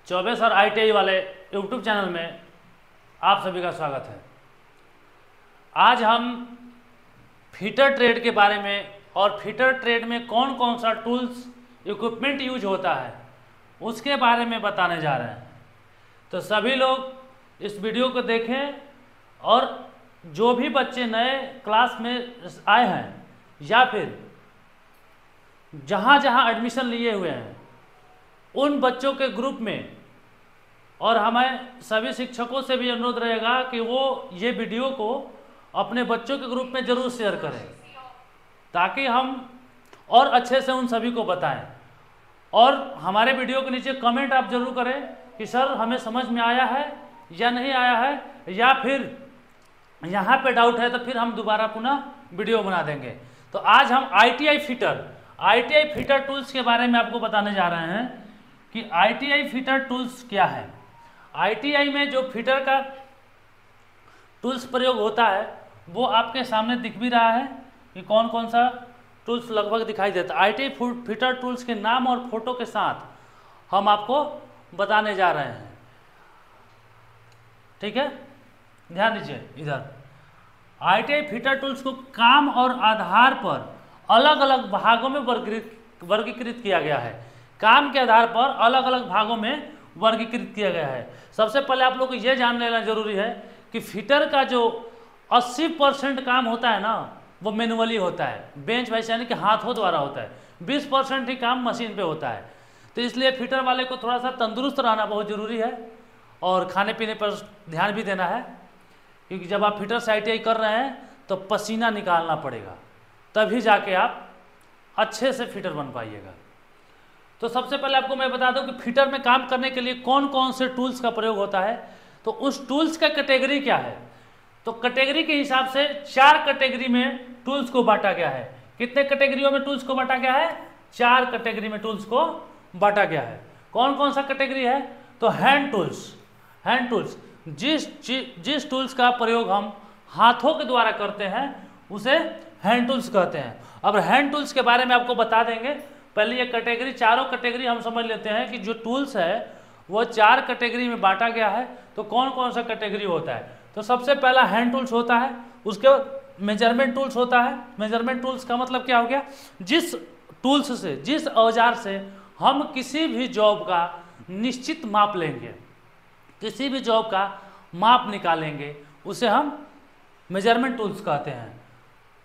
Choubey sir ITI वाले YouTube channel में आप सभी का स्वागत है। आज हम फीटर ट्रेड के बारे में और फीटर ट्रेड में कौन कौन सा टूल्स इक्विपमेंट यूज होता है उसके बारे में बताने जा रहे हैं। तो सभी लोग इस वीडियो को देखें और जो भी बच्चे नए क्लास में आए हैं या फिर जहाँ जहाँ एडमिशन लिए हुए हैं उन बच्चों के ग्रुप में, और हमें सभी शिक्षकों से भी अनुरोध रहेगा कि वो ये वीडियो को अपने बच्चों के ग्रुप में ज़रूर शेयर करें ताकि हम और अच्छे से उन सभी को बताएं। और हमारे वीडियो के नीचे कमेंट आप जरूर करें कि सर हमें समझ में आया है या नहीं आया है, या फिर यहाँ पे डाउट है तो फिर हम दोबारा पुनः वीडियो बना देंगे। तो आज हम ITI फीटर टूल्स के बारे में आपको बताने जा रहे हैं कि ITI फीटर टूल्स क्या है। ITI में जो फीटर का टूल्स प्रयोग होता है वो आपके सामने दिख भी रहा है कि कौन कौन सा टूल्स लगभग दिखाई देता है। ITI फीटर टूल्स के नाम और फोटो के साथ हम आपको बताने जा रहे हैं, ठीक है। ध्यान दीजिए इधर। ITI फीटर टूल्स को काम और आधार पर अलग अलग भागों में वर्गीकृत किया गया है। काम के आधार पर अलग अलग भागों में वर्गीकृत किया गया है। सबसे पहले आप लोग को यह जान लेना जरूरी है कि फीटर का जो 80% काम होता है ना वो मैनुअली होता है, बेंच वाइस यानी कि हाथों द्वारा होता है। 20% ही काम मशीन पे होता है। तो इसलिए फीटर वाले को थोड़ा सा तंदुरुस्त रहना बहुत ज़रूरी है और खाने पीने पर ध्यान भी देना है, क्योंकि जब आप फीटर से ITI कर रहे हैं तो पसीना निकालना पड़ेगा, तभी जाके आप अच्छे से फीटर बन पाइएगा। तो सबसे पहले आपको मैं बता दूं कि फीटर में काम करने के लिए कौन कौन से टूल्स का प्रयोग होता है। तो उस टूल्स का कैटेगरी क्या है, तो कैटेगरी के हिसाब से 4 कैटेगरी में टूल्स को बांटा गया है। कितने कैटेगरियों में टूल्स को बांटा गया है? 4 कैटेगरी में टूल्स को बांटा गया है। कौन कौन सा कैटेगरी है? तो हैंड टूल्स जिस टूल्स का प्रयोग हम हाथों के द्वारा करते हैं उसे हैंड टूल्स कहते हैं। अब हैंड टूल्स के बारे में आपको बता देंगे। पहले ये कैटेगरी, चारों कैटेगरी हम समझ लेते हैं कि जो टूल्स है वो 4 कैटेगरी में बांटा गया है। तो कौन कौन सा कैटेगरी होता है? तो सबसे पहला हैंड टूल्स होता है, उसके बाद मेजरमेंट टूल्स होता है। मेजरमेंट टूल्स का मतलब क्या हो गया? जिस टूल्स से, जिस औजार से हम किसी भी जॉब का निश्चित माप लेंगे, किसी भी जॉब का माप निकालेंगे, उसे हम मेजरमेंट टूल्स कहते हैं।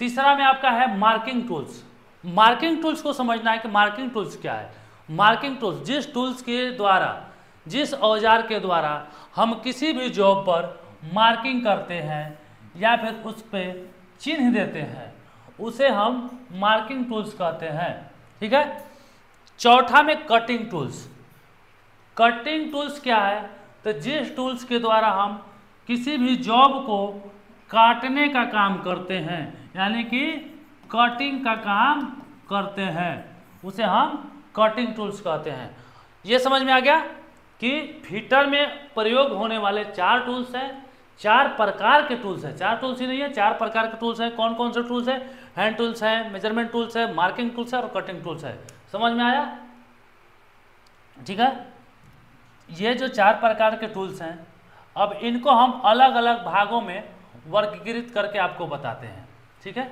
तीसरा में आपका है मार्किंग टूल्स। मार्किंग टूल्स को समझना है कि मार्किंग टूल्स क्या है। मार्किंग टूल्स जिस टूल्स के द्वारा, जिस औजार के द्वारा हम किसी भी जॉब पर मार्किंग करते हैं या फिर उस पर चिन्ह देते हैं, उसे हम मार्किंग टूल्स कहते हैं, ठीक है। चौथा में कटिंग टूल्स। कटिंग टूल्स क्या है? तो जिस टूल्स के द्वारा हम किसी भी जॉब को काटने का काम करते हैं, यानी कि कटिंग का काम करते हैं, उसे हम कटिंग टूल्स कहते हैं। ये समझ में आ गया कि फीटर में प्रयोग होने वाले 4 टूल्स हैं, 4 प्रकार के टूल्स हैं। 4 टूल्स ही नहीं है, 4 प्रकार के टूल्स हैं। कौन कौन से टूल्स हैं? हैंड टूल्स है, मेजरमेंट टूल्स है, मार्किंग टूल्स है और कटिंग टूल्स है। समझ में आया? ठीक है। ये जो 4 प्रकार के टूल्स हैं, अब इनको हम अलग अलग भागों में वर्गीकृत करके आपको बताते हैं, ठीक है।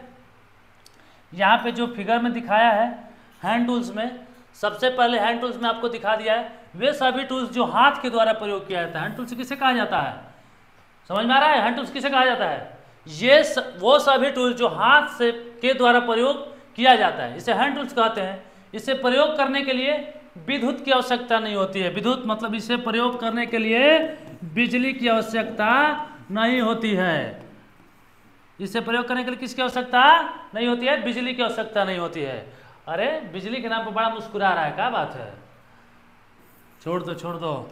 यहाँ पे जो फिगर में दिखाया है हैंड टूल्स में, सबसे पहले हैंड टूल्स में आपको दिखा दिया है वे सभी टूल्स जो हाथ के द्वारा प्रयोग किया जाता है। हैंड टूल्स किसे कहा जाता है? समझ में आ रहा है? हैंड टूल्स किसे कहा जाता है? वो सभी टूल्स जो हाथ से के द्वारा प्रयोग किया जाता है, इसे हैंड टूल्स कहते हैं। इसे प्रयोग करने के लिए विद्युत की आवश्यकता नहीं होती है। विद्युत मतलब इसे प्रयोग करने के लिए बिजली की आवश्यकता नहीं होती है। इसे प्रयोग करने के लिए किसकी आवश्यकता नहीं होती है? बिजली की आवश्यकता नहीं होती है। अरे बिजली के नाम पर बड़ा मुस्कुरा रहा है, क्या बात है? छोड़ दो।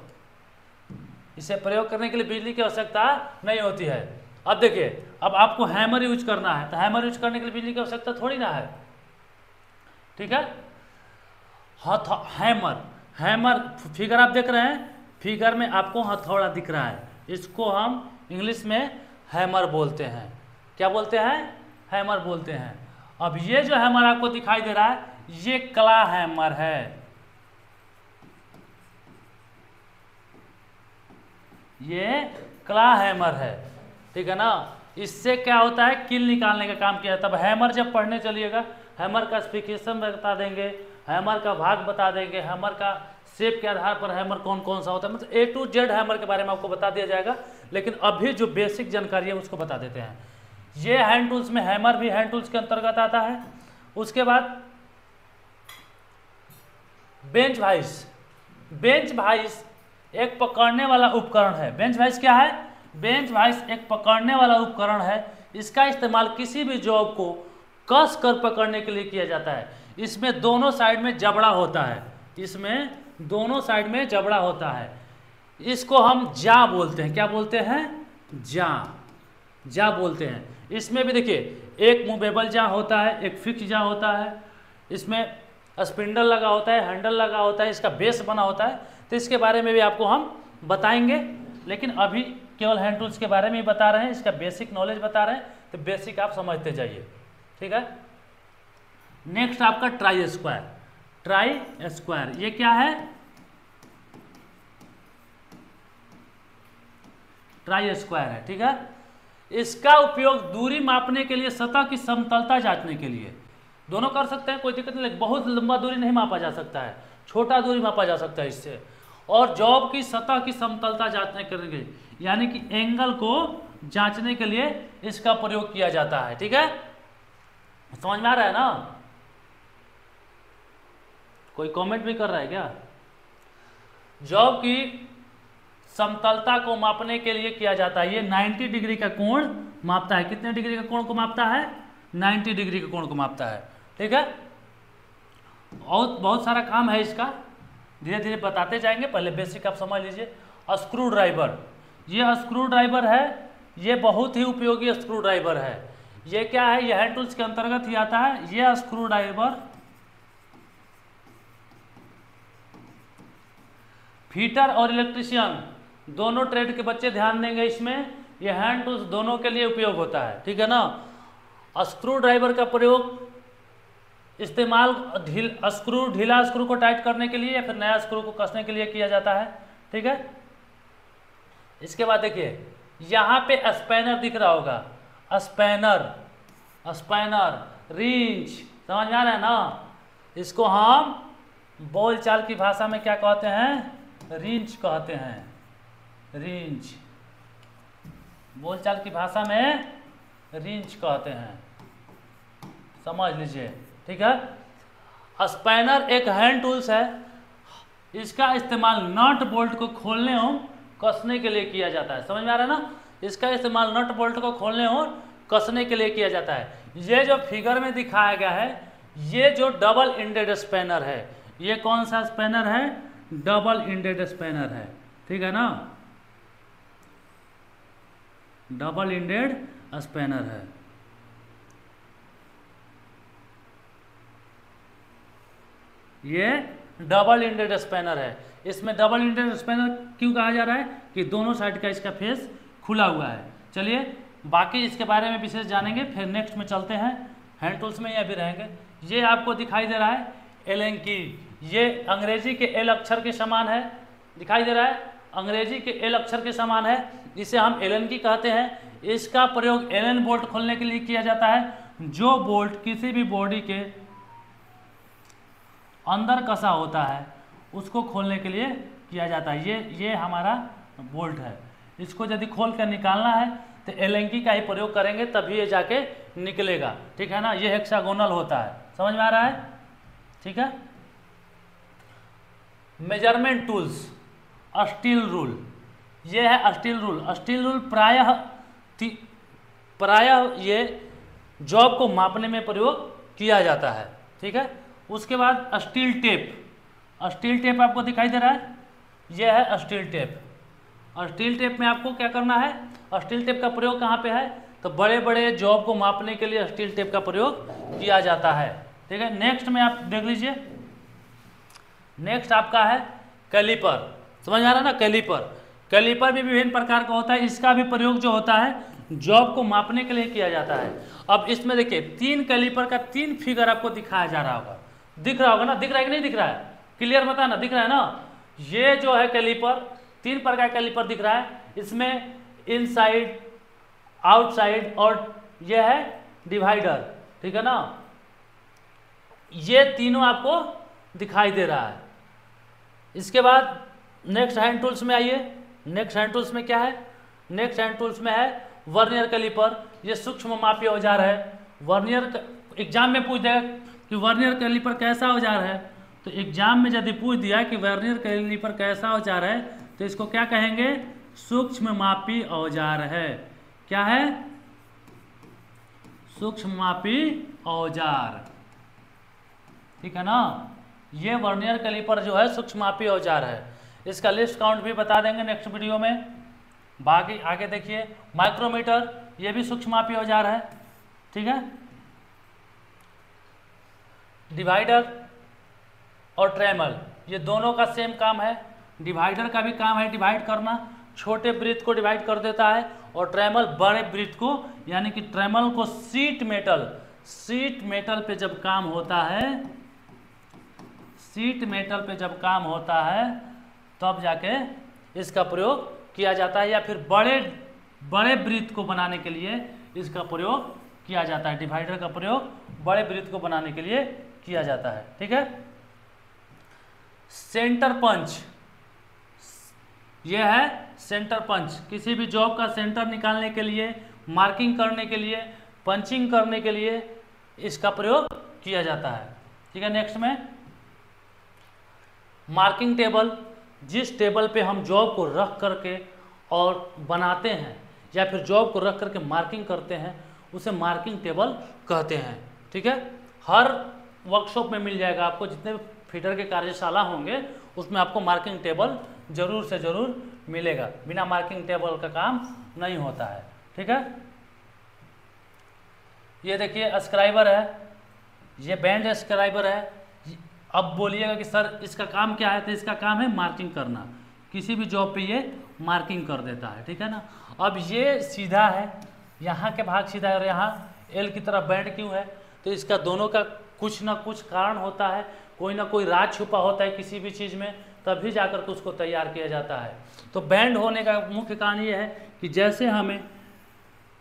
इसे प्रयोग करने के लिए बिजली की आवश्यकता नहीं होती है। अब देखिए, अब आपको हैमर यूज करना है तो हैमर यूज करने के लिए बिजली की आवश्यकता थोड़ी ना है, ठीक है। हैमर फिगर आप देख रहे हैं, फिगर में आपको हथौड़ा दिख रहा है, इसको हम इंग्लिश में हैमर बोलते हैं। क्या बोलते हैं? हैमर बोलते हैं। अब ये जो हैमर आपको दिखाई दे रहा है ये क्ला हैमर है। ये क्ला हैमर है, ठीक है ना। इससे क्या होता है, कील निकालने का काम किया। तब हैमर जब पढ़ने चलिएगा, हैमर का स्पेसिफिकेशन बता देंगे, हैमर का भाग बता देंगे, हैमर का शेप के आधार पर हैमर कौन कौन सा होता है, मतलब A to Z हैमर के बारे में आपको बता दिया जाएगा। लेकिन अभी जो बेसिक जानकारी है उसको बता देते हैं। ये हैंड टूल्स में हैमर भी हैंड टूल्स के अंतर्गत आता है। उसके बाद बेंच वाइस। बेंच वाइस एक पकड़ने वाला उपकरण है। बेंच वाइस क्या है? बेंच वाइस एक पकड़ने वाला उपकरण है। इसका इस्तेमाल किसी भी जॉब को कस कर पकड़ने के लिए किया जाता है। इसमें दोनों साइड में जबड़ा होता है, इसमें दोनों साइड में जबड़ा होता है। इसको हम जा बोलते हैं। क्या बोलते हैं? जा, जा बोलते हैं। इसमें भी देखिए, एक मूवेबल जा होता है, एक फिक्स जा होता है। इसमें स्पिंडल लगा होता है, हैंडल लगा होता है, इसका बेस बना होता है। तो इसके बारे में भी आपको हम बताएंगे, लेकिन अभी केवल हैंड टूल्स के बारे में ही बता रहे हैं, इसका बेसिक नॉलेज बता रहे हैं। तो बेसिक आप समझते जाइए, ठीक है। नेक्स्ट आपका ट्राई स्क्वायर। ट्राई स्क्वायर ये क्या है? ट्राई स्क्वायर है, ठीक है। इसका उपयोग दूरी मापने के लिए, सतह की समतलता जांचने के लिए दोनों कर सकते हैं, कोई दिक्कत नहीं। लेकिन बहुत लंबा दूरी नहीं मापा जा सकता है, छोटा दूरी मापा जा सकता है इससे। और जॉब की सतह की समतलता जांचने के लिए, यानी कि एंगल को जांचने के लिए इसका प्रयोग किया जाता है, ठीक है। समझ में आ रहा है ना? कोई कमेंट भी कर रहा है क्या? जॉब की समतलता को मापने के लिए किया जाता है। ये 90 डिग्री का कोण मापता है। कितने डिग्री का कोण को मापता है? 90 डिग्री का कोण को मापता है, ठीक है। और बहुत सारा काम है इसका, धीरे धीरे बताते जाएंगे। पहले बेसिक आप समझ लीजिए। स्क्रू ड्राइवर, ये स्क्रू ड्राइवर है, ये बहुत ही उपयोगी स्क्रू ड्राइवर है। ये क्या है? ये हैंड टूल्स के अंतर्गत ही आता है। ये स्क्रू ड्राइवर फिटर और इलेक्ट्रीशियन दोनों ट्रेड के बच्चे ध्यान देंगे इसमें। ये हैंड टूल्स दोनों के लिए उपयोग होता है, ठीक है ना। स्क्रू ड्राइवर का प्रयोग इस्तेमाल ढीला स्क्रू को टाइट करने के लिए या फिर नया स्क्रू को कसने के लिए किया जाता है, ठीक है। इसके बाद देखिए, यहाँ पे स्पैनर दिख रहा होगा, स्पैनर, स्पैनर, रिंच, समझ में आ रहा है ना। इसको हम बोलचाल की भाषा में क्या कहते हैं? रिंच कहते हैं, रिंच। बोलचाल की भाषा में रिंच कहते हैं, समझ लीजिए, ठीक है। स्पैनर एक हैंड टूल्स है। इसका इस्तेमाल नट बोल्ट को खोलने और कसने के लिए किया जाता है। समझ में आ रहा है ना? इसका इस्तेमाल नट बोल्ट को खोलने और कसने के लिए किया जाता है। ये जो फिगर में दिखाया गया है, ये जो डबल इंडेड स्पैनर है, ये कौन सा स्पैनर है? डबल इंडेड स्पैनर है, ठीक है ना। डबल इंडेड स्पैनर है। ये डबल इंडेड स्पैनर है। इसमें डबल इंडेड स्पैनर क्यों कहा जा रहा है? कि दोनों साइड का इसका फेस खुला हुआ है। चलिए बाकी इसके बारे में विशेष जानेंगे, फिर नेक्स्ट में चलते हैं। हैंड टूल्स में ये भी रहेंगे। ये आपको दिखाई दे रहा है एलन की, ये अंग्रेजी के एल अक्षर के समान है, दिखाई दे रहा है, अंग्रेजी के एल अक्षर के समान है। इसे हम एलन की कहते हैं। इसका प्रयोग एलन बोल्ट खोलने के लिए किया जाता है। जो बोल्ट किसी भी बॉडी के अंदर कसा होता है उसको खोलने के लिए किया जाता है। ये हमारा बोल्ट है। इसको यदि खोल कर निकालना है तो एलेंकी का ही प्रयोग करेंगे, तभी ये जाके निकलेगा, ठीक है ना। ये हेक्सागोनल होता है, समझ में आ रहा है, ठीक है। मेजरमेंट टूल्स, स्टील रूल, ये है स्टील रूल। स्टील रूल प्रायः ये जॉब को मापने में प्रयोग किया जाता है, ठीक है। उसके बाद स्टील टेप, स्टील टेप आपको दिखाई दे रहा है, ये है स्टील टेप। स्टील टेप में आपको क्या करना है? स्टील टेप का प्रयोग कहाँ पे है? तो बड़े बड़े जॉब को मापने के लिए स्टील टेप का प्रयोग किया जाता है, ठीक है। नेक्स्ट में आप देख लीजिए, नेक्स्ट आपका है कैलिपर। समझ आ रहा है ना? कैलिपर, कैलिपर भी विभिन्न प्रकार का होता है। इसका भी प्रयोग जो होता है जॉब को मापने के लिए किया जाता है। अब इसमें देखिए 3 कैलिपर का 3 फिगर आपको दिखाया जा रहा होगा, दिख रहा होगा ना? दिख रहा है कि नहीं दिख रहा है? क्लियर बता ना, दिख रहा है ना? ये जो है कैलिपर, 3 प्रकार का कैलिपर दिख रहा है। इसमें इनसाइड, आउटसाइड और ये है डिवाइडर, ठीक है ना। ये तीनों आपको दिखाई दे रहा है। इसके बाद नेक्स्ट हैंड टूल्स में आइए। नेक्स्ट हैंड टूल्स में क्या है? नेक्स्ट हैंड टूल्स में है वर्नियर कैलिपर। ये सूक्ष्म मापी औजार है। वर्नियर एग्जाम में पूछ देगा कि वर्नियर कैलिपर कैसा औजार है, तो एग्जाम में यदि पूछ दिया कि वर्नियर कैलिपर कैसा औजार है तो इसको क्या कहेंगे? सूक्ष्म मापी औजार है। क्या है? सूक्ष्म मापी औजार, ठीक है ना। ये वर्नियर कैलिपर जो है सूक्ष्म मापी औजार है। इसका लिस्ट काउंट भी बता देंगे नेक्स्ट वीडियो में। बाकी आगे देखिए माइक्रोमीटर, ये भी सूक्ष्म मापी औजार है, ठीक है। डिवाइडर और ट्रेमल, ये दोनों का सेम काम है। डिवाइडर का भी काम है डिवाइड करना, छोटे वृत्त को डिवाइड कर देता है, और ट्रेमल बड़े वृत्त को, यानी कि ट्रेमल को शीट मेटल पे जब काम होता है, शीट मेटल पे जब काम होता है तब जाके इसका प्रयोग किया जाता है, या फिर बड़े वृत्त को बनाने के लिए इसका प्रयोग किया जाता है। डिवाइडर का प्रयोग बड़े वृत्त को बनाने के लिए किया जाता है, ठीक है। सेंटर पंच, यह है सेंटर पंच। किसी भी जॉब का सेंटर निकालने के लिए, मार्किंग करने के लिए, पंचिंग करने के लिए इसका प्रयोग किया जाता है, ठीक है। नेक्स्ट में मार्किंग टेबल, जिस टेबल पे हम जॉब को रख करके और बनाते हैं या फिर जॉब को रख करके मार्किंग करते हैं उसे मार्किंग टेबल कहते हैं, ठीक है। हर वर्कशॉप में मिल जाएगा आपको, जितने भी फिटर के कार्यशाला होंगे उसमें आपको मार्किंग टेबल जरूर से जरूर मिलेगा। बिना मार्किंग टेबल का काम नहीं होता है, ठीक है। ये देखिए स्क्राइबर है, ये बैंड स्क्राइबर है। अब बोलिएगा कि सर इसका काम क्या है, तो इसका काम है मार्किंग करना। किसी भी जॉब पे ये मार्किंग कर देता है, ठीक है ना। अब ये सीधा है, यहाँ के भाग सीधा है और यहाँ एल की तरफ बैंड क्यों है, तो इसका दोनों का कुछ ना कुछ कारण होता है, कोई ना कोई राज छुपा होता है किसी भी चीज़ में, तभी जाकर के उसको तैयार किया जाता है। तो बैंड होने का मुख्य कारण ये है कि जैसे हमें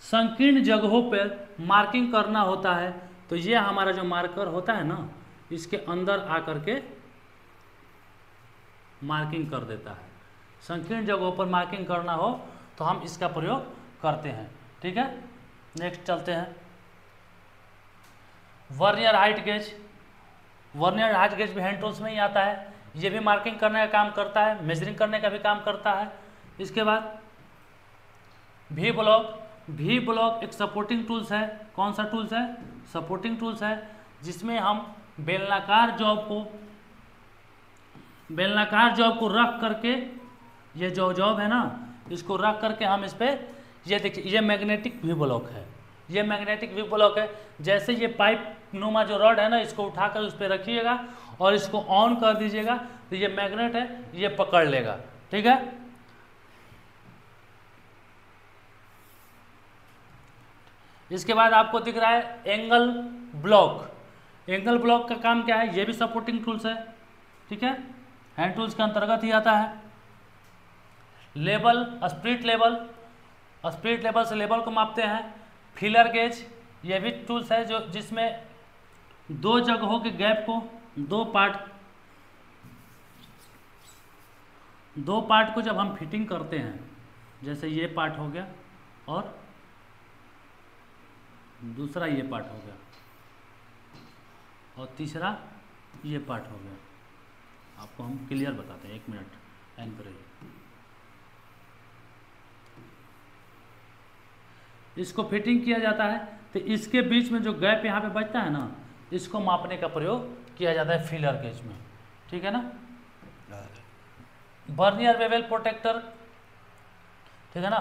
संकीर्ण जगहों पर मार्किंग करना होता है, तो ये हमारा जो मार्कर होता है ना, इसके अंदर आकर के मार्किंग कर देता है। संकीर्ण जगहों पर मार्किंग करना हो तो हम इसका प्रयोग करते हैं, ठीक है। नेक्स्ट चलते हैं vernier height gauge. Vernier height gauge भी हैंड टूल्स में ही आता है। ये भी मार्किंग करने का काम करता है, मेजरिंग करने का भी काम करता है। इसके बाद वी ब्लॉक एक सपोर्टिंग टूल्स है। कौन सा टूल्स है? सपोर्टिंग टूल्स है, जिसमें हम बेलनाकार जॉब को रख करके, ये जो जॉब है ना, इसको रख करके हम इस पे, ये देखिए ये मैग्नेटिक वी ब्लॉक है। ये मैग्नेटिक वी ब्लॉक है। जैसे ये पाइप नुमा जो रॉड है ना, इसको उठाकर उस पर रखिएगा और इसको ऑन कर दीजिएगा, तो ये मैग्नेट है, ये पकड़ लेगा, ठीक है। इसके बाद आपको दिख रहा है एंगल ब्लॉक। एंगल ब्लॉक का काम क्या है? ये भी सपोर्टिंग टूल्स है, ठीक है, हैंड टूल्स के अंतर्गत ही आता है। लेवल, स्प्लिट लेवल से लेवल को मापते हैं। फीलर गेज, ये भी टूल्स है जो जिसमें दो जगहों के गैप को, दो पार्ट को जब हम फिटिंग करते हैं, जैसे ये पार्ट हो गया और दूसरा ये पार्ट हो गया और तीसरा ये पार्ट हो गया, आपको हम क्लियर बताते हैं। 1 मिनट एन पर रहिए। इसको फिटिंग किया जाता है, तो इसके बीच में जो गैप यहाँ पे बचता है ना, इसको मापने का प्रयोग किया जाता है फीलर गेज में, ठीक है ना। वर्नियर बेवल प्रोटेक्टर, ठीक है ना।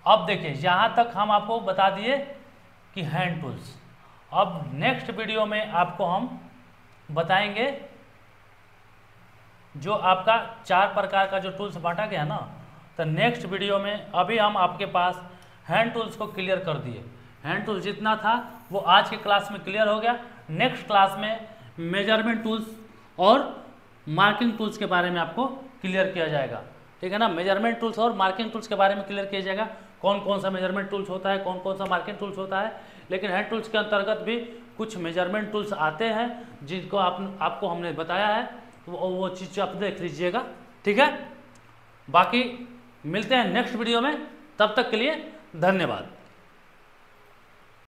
अब देखिए यहाँ तक हम आपको बता दिए कि हैंड टूल्स। अब नेक्स्ट वीडियो में आपको हम बताएंगे जो आपका 4 प्रकार का जो टूल्स बांटा गया ना, तो नेक्स्ट वीडियो में अभी हम आपके पास हैंड टूल्स को क्लियर कर दिए। हैंड टूल्स जितना था वो आज के क्लास में क्लियर हो गया। नेक्स्ट क्लास में मेजरमेंट टूल्स और मार्किंग टूल्स के बारे में आपको क्लियर किया जाएगा। ठीक है ना। मेजरमेंट टूल्स और मार्किंग टूल्स के बारे में क्लियर किया जाएगा, कौन कौन सा मेजरमेंट टूल्स होता है, कौन कौन सा मार्किंग टूल्स होता है। लेकिन हैंड टूल्स के अंतर्गत भी कुछ मेजरमेंट टूल्स आते हैं जिनको आपको हमने बताया है, तो वो चीज़ आप देख लीजिएगा, ठीक है। बाकी मिलते हैं नेक्स्ट वीडियो में, तब तक के लिए धन्यवाद।